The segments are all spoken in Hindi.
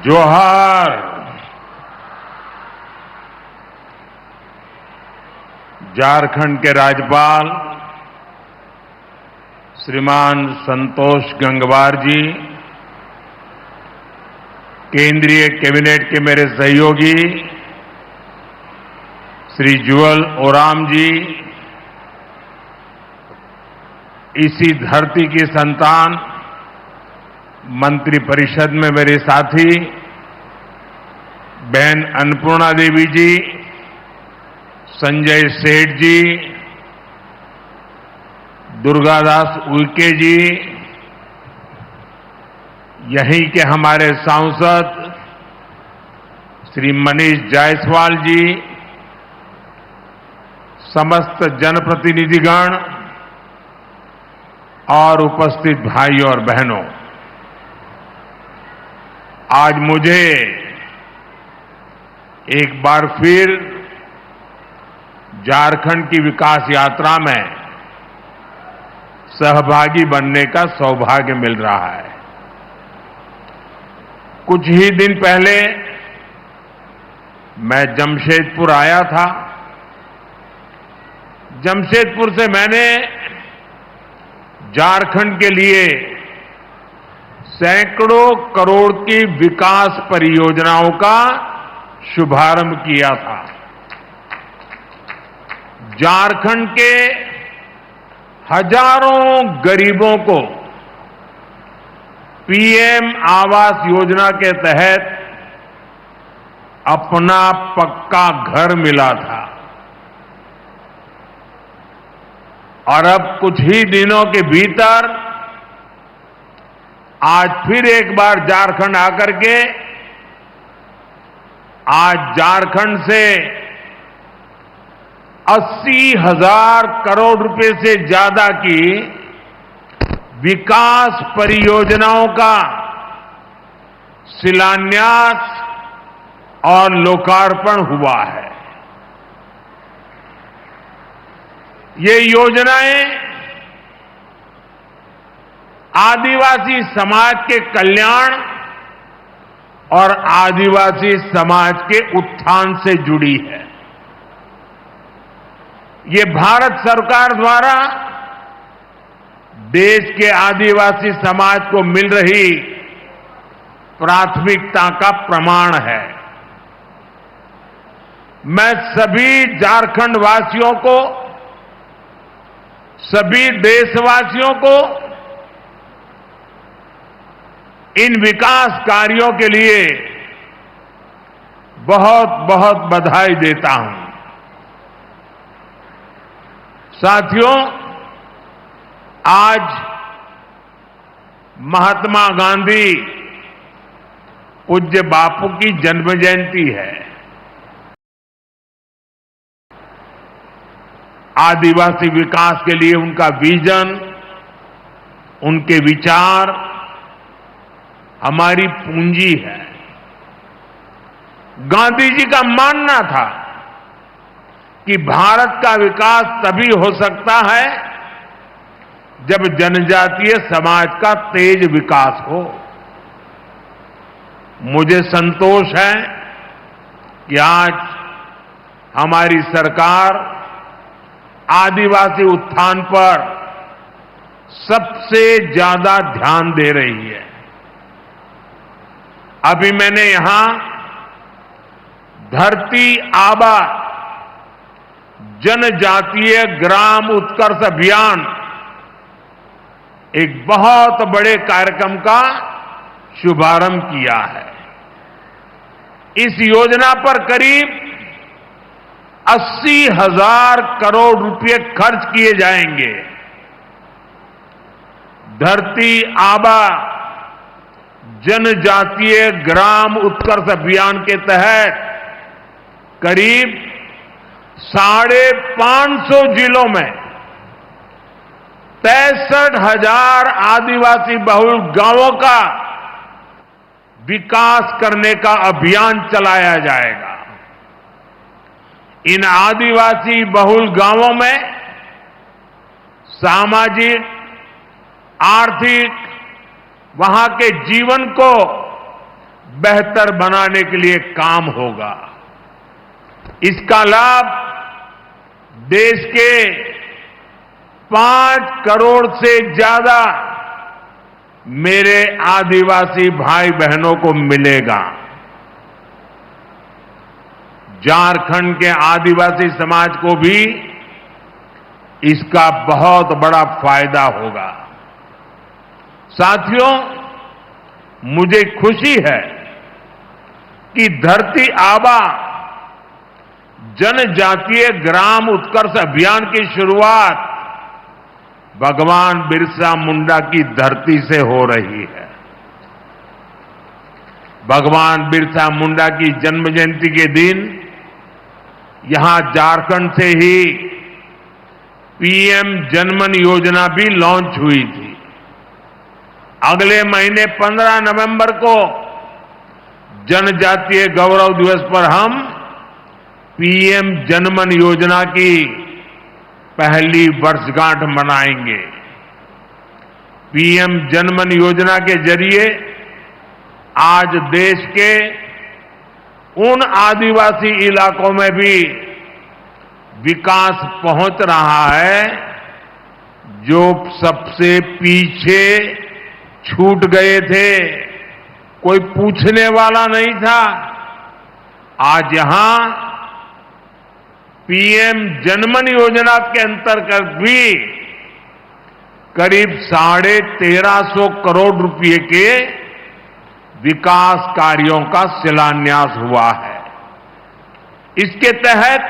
जोहार। झारखंड के राज्यपाल श्रीमान संतोष गंगवार जी, केंद्रीय कैबिनेट के मेरे सहयोगी श्री जुअल ओराम जी, इसी धरती की संतान मंत्रिपरिषद में मेरे साथी बहन अन्नपूर्णा देवी जी, संजय सेठ जी, दुर्गादास उइके जी, यहीं के हमारे सांसद श्री मनीष जायसवाल जी, समस्त जनप्रतिनिधिगण और उपस्थित भाइयों और बहनों, आज मुझे एक बार फिर झारखंड की विकास यात्रा में सहभागी बनने का सौभाग्य मिल रहा है। कुछ ही दिन पहले मैं जमशेदपुर आया था। जमशेदपुर से मैंने झारखंड के लिए सैकड़ों करोड़ की विकास परियोजनाओं का शुभारंभ किया था। झारखंड के हजारों गरीबों को पीएम आवास योजना के तहत अपना पक्का घर मिला था और अब कुछ ही दिनों के भीतर आज फिर एक बार झारखंड आकर के आज झारखंड से 80,000 करोड़ रुपए से ज्यादा की विकास परियोजनाओं का शिलान्यास और लोकार्पण हुआ है। ये योजनाएं आदिवासी समाज के कल्याण और आदिवासी समाज के उत्थान से जुड़ी है। ये भारत सरकार द्वारा देश के आदिवासी समाज को मिल रही प्राथमिकता का प्रमाण है। मैं सभी झारखंड वासियों को, सभी देशवासियों को इन विकास कार्यों के लिए बहुत बहुत बधाई देता हूं। साथियों, आज महात्मा गांधी पूज्य बापू की जन्म जयंती है। आदिवासी विकास के लिए उनका विजन, उनके विचार हमारी पूंजी है। गांधी जी का मानना था कि भारत का विकास तभी हो सकता है जब जनजातीय समाज का तेज विकास हो। मुझे संतोष है कि आज हमारी सरकार आदिवासी उत्थान पर सबसे ज्यादा ध्यान दे रही है। अभी मैंने यहां धरती आबा जनजातीय ग्राम उत्कर्ष अभियान, एक बहुत बड़े कार्यक्रम का शुभारंभ किया है। इस योजना पर करीब 80,000 करोड़ रुपए खर्च किए जाएंगे। धरती आबा जनजातीय ग्राम उत्कर्ष अभियान के तहत करीब 550 जिलों में 63,000 आदिवासी बहुल गांवों का विकास करने का अभियान चलाया जाएगा। इन आदिवासी बहुल गांवों में सामाजिक, आर्थिक, वहां के जीवन को बेहतर बनाने के लिए काम होगा। इसका लाभ देश के 5 करोड़ से ज्यादा मेरे आदिवासी भाई बहनों को मिलेगा। झारखंड के आदिवासी समाज को भी इसका बहुत बड़ा फायदा होगा। साथियों, मुझे खुशी है कि धरती आबा जनजातीय ग्राम उत्कर्ष अभियान की शुरुआत भगवान बिरसा मुंडा की धरती से हो रही है। भगवान बिरसा मुंडा की जन्म जयंती के दिन यहां झारखंड से ही पीएम जनमन योजना भी लॉन्च हुई थी। अगले महीने 15 नवंबर को जनजातीय गौरव दिवस पर हम पीएम जनमन योजना की पहली वर्षगांठ मनाएंगे। पीएम जनमन योजना के जरिए आज देश के उन आदिवासी इलाकों में भी विकास पहुंच रहा है जो सबसे पीछे छूट गए थे, कोई पूछने वाला नहीं था। आज यहां पीएम जनमन योजना के अंतर्गत भी करीब 1350 करोड़ रुपए के विकास कार्यों का शिलान्यास हुआ है। इसके तहत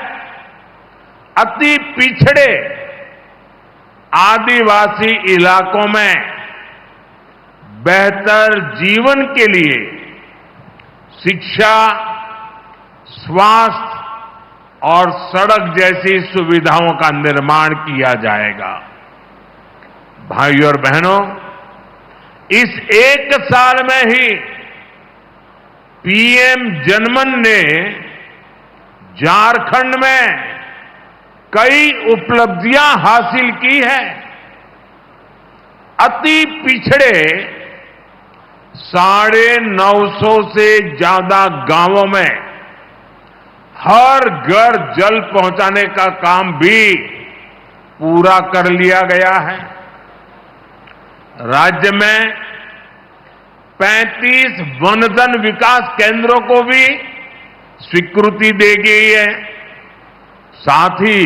अति पिछड़े आदिवासी इलाकों में बेहतर जीवन के लिए शिक्षा, स्वास्थ्य और सड़क जैसी सुविधाओं का निर्माण किया जाएगा। भाइयों और बहनों, इस एक साल में ही पीएम जनमन ने झारखंड में कई उपलब्धियां हासिल की हैं। अति पिछड़े 950 से ज्यादा गांवों में हर घर जल पहुंचाने का काम भी पूरा कर लिया गया है। राज्य में 35 वनधन विकास केंद्रों को भी स्वीकृति दी गई है। साथ ही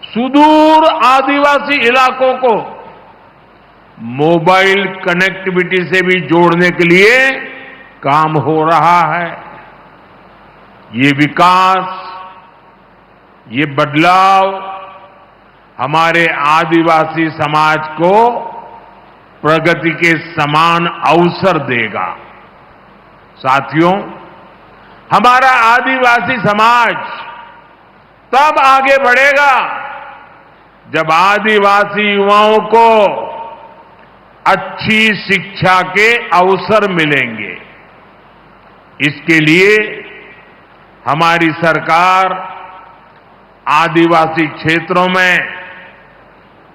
सुदूर आदिवासी इलाकों को मोबाइल कनेक्टिविटी से भी जोड़ने के लिए काम हो रहा है। ये विकास, ये बदलाव हमारे आदिवासी समाज को प्रगति के समान अवसर देगा। साथियों, हमारा आदिवासी समाज तब आगे बढ़ेगा जब आदिवासी युवाओं को अच्छी शिक्षा के अवसर मिलेंगे। इसके लिए हमारी सरकार आदिवासी क्षेत्रों में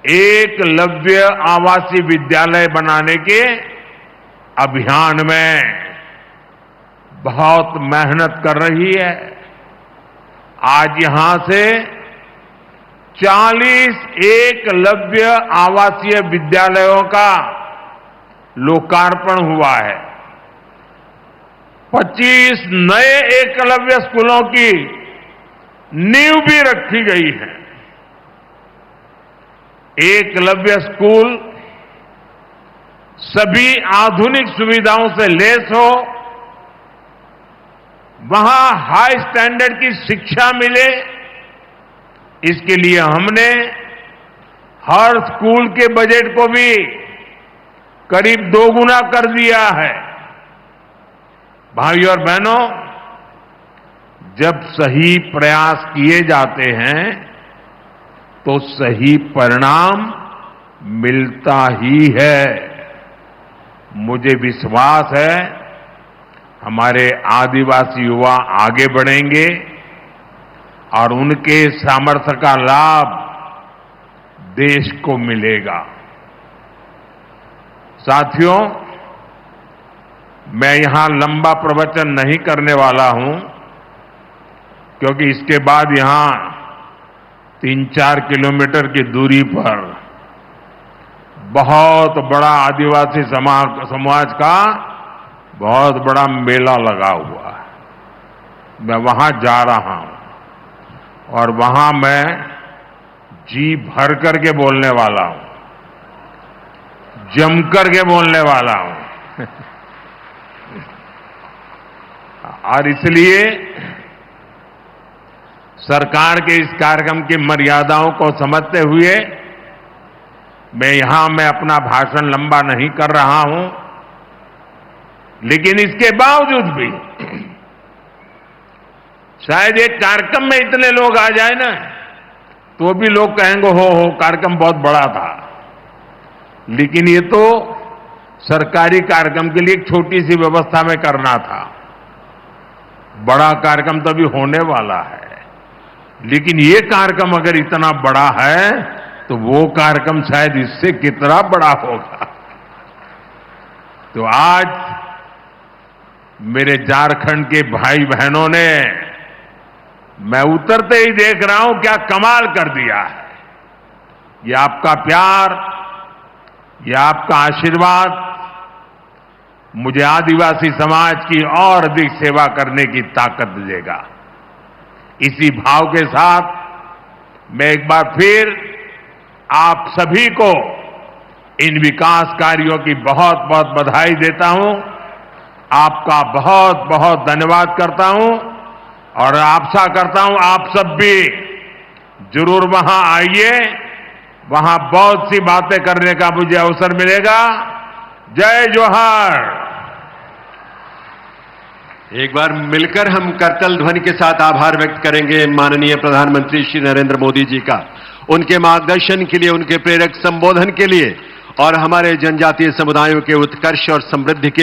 एकलव्य आवासीय विद्यालय बनाने के अभियान में बहुत मेहनत कर रही है। आज यहां से 40 एकलव्य आवासीय विद्यालयों का लोकार्पण हुआ है। 25 नए एकलव्य स्कूलों की नींव भी रखी गई है। एकलव्य स्कूल सभी आधुनिक सुविधाओं से लैस हो, वहां हाई स्टैंडर्ड की शिक्षा मिले, इसके लिए हमने हर स्कूल के बजट को भी करीब 2 गुना कर दिया है। भाइयों और बहनों, जब सही प्रयास किए जाते हैं तो सही परिणाम मिलता ही है। मुझे विश्वास है हमारे आदिवासी युवा आगे बढ़ेंगे और उनके सामर्थ्य का लाभ देश को मिलेगा। साथियों, मैं यहां लंबा प्रवचन नहीं करने वाला हूं, क्योंकि इसके बाद यहां 3-4 किलोमीटर की दूरी पर बहुत बड़ा आदिवासी समाज का बहुत बड़ा मेला लगा हुआ है। मैं वहां जा रहा हूं और वहां मैं जी भर करके बोलने वाला हूं, जम करके बोलने वाला हूं। और इसलिए सरकार के इस कार्यक्रम की मर्यादाओं को समझते हुए मैं अपना भाषण लंबा नहीं कर रहा हूं, लेकिन इसके बावजूद भी शायद एक कार्यक्रम में इतने लोग आ जाए ना, तो भी लोग कहेंगे हो कार्यक्रम बहुत बड़ा था। लेकिन ये तो सरकारी कार्यक्रम के लिए एक छोटी सी व्यवस्था में करना था। बड़ा कार्यक्रम तो अभी होने वाला है, लेकिन ये कार्यक्रम अगर इतना बड़ा है तो वो कार्यक्रम शायद इससे कितना बड़ा होगा। तो आज मेरे झारखंड के भाई बहनों ने, मैं उतरते ही देख रहा हूं क्या कमाल कर दिया है। ये आपका प्यार, ये आपका आशीर्वाद मुझे आदिवासी समाज की और अधिक सेवा करने की ताकत देगा। इसी भाव के साथ मैं एक बार फिर आप सभी को इन विकास कार्यों की बहुत बहुत बधाई देता हूं, आपका बहुत बहुत धन्यवाद करता हूं और आशा करता हूं आप सब भी जरूर वहां आइए, वहां बहुत सी बातें करने का मुझे अवसर मिलेगा। जय जोहार। एक बार मिलकर हम करतल ध्वनि के साथ आभार व्यक्त करेंगे माननीय प्रधानमंत्री श्री नरेंद्र मोदी जी का, उनके मार्गदर्शन के लिए, उनके प्रेरक संबोधन के लिए और हमारे जनजातीय समुदायों के उत्कर्ष और समृद्धि के